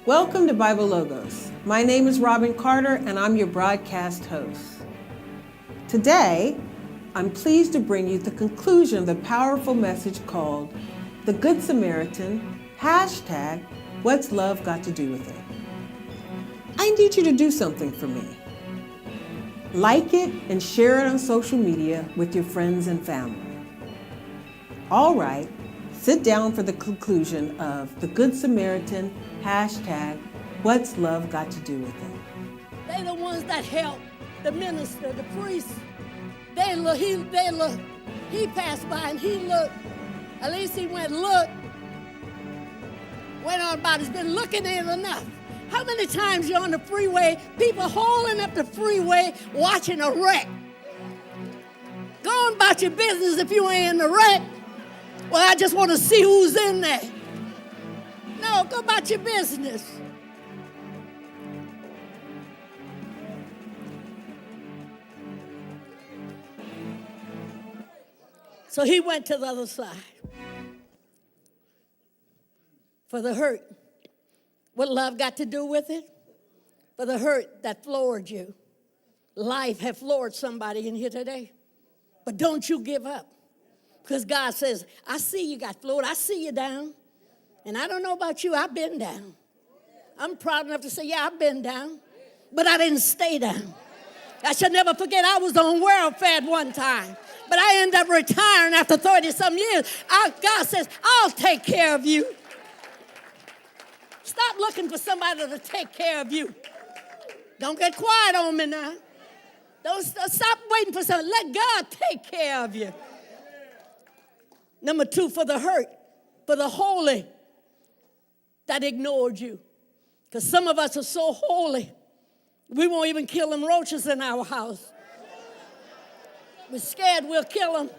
Welcome to Bible Logos. My name is Robin Carter and I'm your broadcast host. Today, I'm pleased to bring you the conclusion of the powerful message called The Good Samaritan, hashtag, What's Love Got to Do with It? I need you to do something for me. Like it and share it on social media with your friends and family. All right, sit down for the conclusion of The Good Samaritan, hashtag, What's Love Got to Do with It? They the ones that help the minister, the priest. They look, he passed by and he looked. At least he went on about it's been looking at it enough. How many times you're on the freeway, people holding up the freeway watching a wreck? Go on about your business if you ain't in the wreck. Well, I just want to see who's in there. No, go about your business. So he went to the other side for the hurt. What love got to do with it? For the hurt that floored you. Life have floored somebody in here today. But don't you give up. Because God says, I see you got floored. I see you down. And I don't know about you, I've been down. I'm proud enough to say, yeah, I've been down. But I didn't stay down. I shall never forget I was on welfare at one time. But I ended up retiring after 30-some years. God says, I'll take care of you. Stop looking for somebody to take care of you. Don't get quiet on me now. Don't stop waiting for somebody. Let God take care of you. Number 2, for the hurt, for the holy that ignored you. Because some of us are so holy, we won't even kill them roaches in our house. We're scared we'll kill them.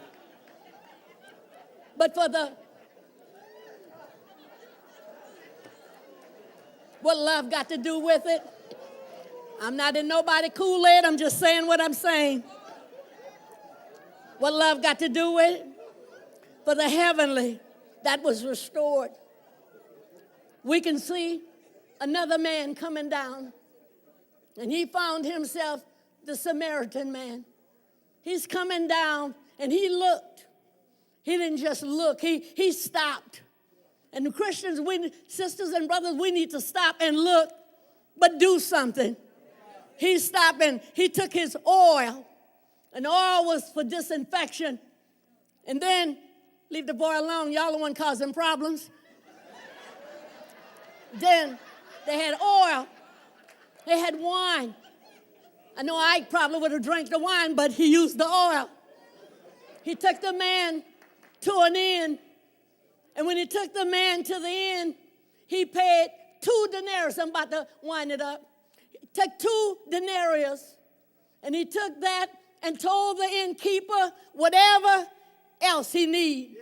But for the what love got to do with it? I'm not in nobody Kool-Aid. I'm just saying what I'm saying. What love got to do with it? For the heavenly that was restored. We can see another man coming down, and he found himself the Samaritan man. He's coming down, and he looked. He didn't just look. He stopped. And the Christians, sisters and brothers, we need to stop and look, but do something. He stopped and he took his oil, and oil was for disinfection. And then, leave the boy alone, y'all the one causing problems. Then they had oil, they had wine. I know Ike probably would have drank the wine, but he used the oil. He took the man to an inn. And when he took the man to the inn, he paid 2 denarii. I'm about to wind it up. He took 2 denarii, and he took that and told the innkeeper, whatever else he needs,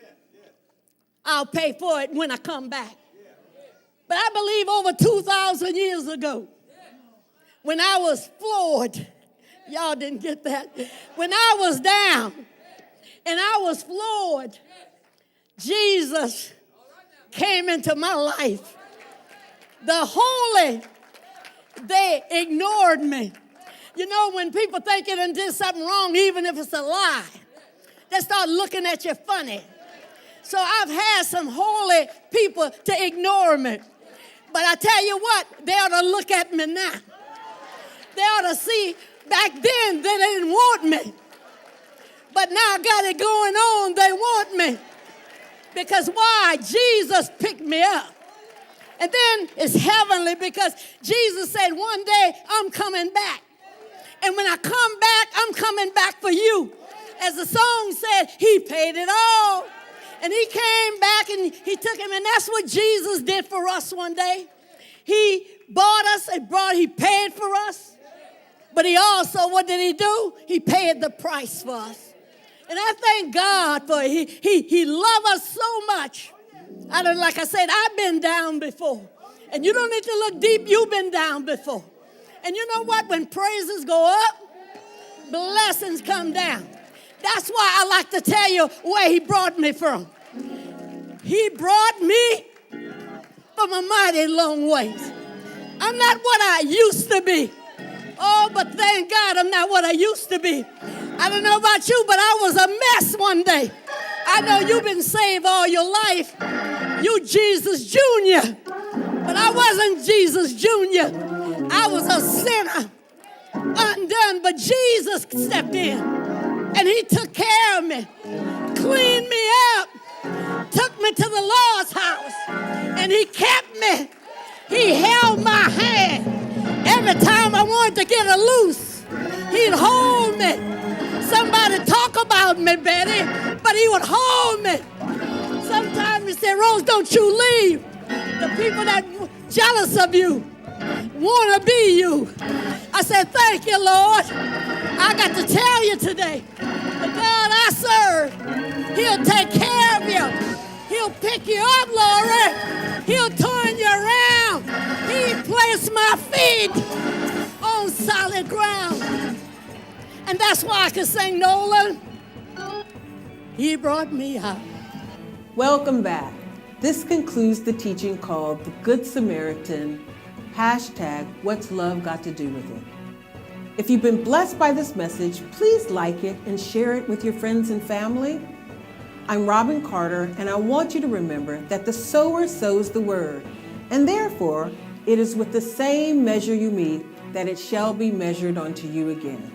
I'll pay for it when I come back. But I believe over 2,000 years ago, when I was floored, y'all didn't get that. When I was down and I was floored, Jesus came into my life. The holy, they ignored me. You know, when people think you done did something wrong, even if it's a lie, they start looking at you funny. So I've had some holy people to ignore me. But I tell you what, they ought to look at me now. They ought to see back then they didn't want me. But now I got it going on, they want me. Because why? Jesus picked me up. And then it's heavenly because Jesus said, one day I'm coming back. And when I come back, I'm coming back for you. As the song said, he paid it all. And he came back and he took him. And that's what Jesus did for us one day. He bought us and he paid for us. But he also, what did he do? He paid the price for us. And I thank God for he loved us so much. Like I said, I've been down before. And you don't need to look deep. You've been down before. And you know what? When praises go up, blessings come down. That's why I like to tell you where he brought me from. He brought me from a mighty long ways. I'm not what I used to be. Oh, but thank God I'm not what I used to be. I don't know about you, but I was a mess one day. I know you've been saved all your life. You Jesus Jr. But I wasn't Jesus Jr. I was a sinner, undone, but Jesus stepped in and he took care of me, cleaned me up, took me to the Lord's house, and he kept me. He held my hand. Every time I wanted to get a loose, he'd hold me. Somebody talk about me, Betty, but he would hold me. Sometimes he said, Rose, don't you leave. The people that jealous of you want to be you. I said, thank you, Lord. I got to tell you today, the God I serve, he'll take care of you. He'll pick you up, Lord. He'll turn you around. He placed my feet on solid ground. And that's why I can sing, Nolan, he brought me out. Welcome back. This concludes the teaching called The Good Samaritan, #What's Love Got to Do with It? If you've been blessed by this message, please like it and share it with your friends and family. I'm Robin Carter, and I want you to remember that the sower sows the word, and therefore it is with the same measure you meet that it shall be measured unto you again.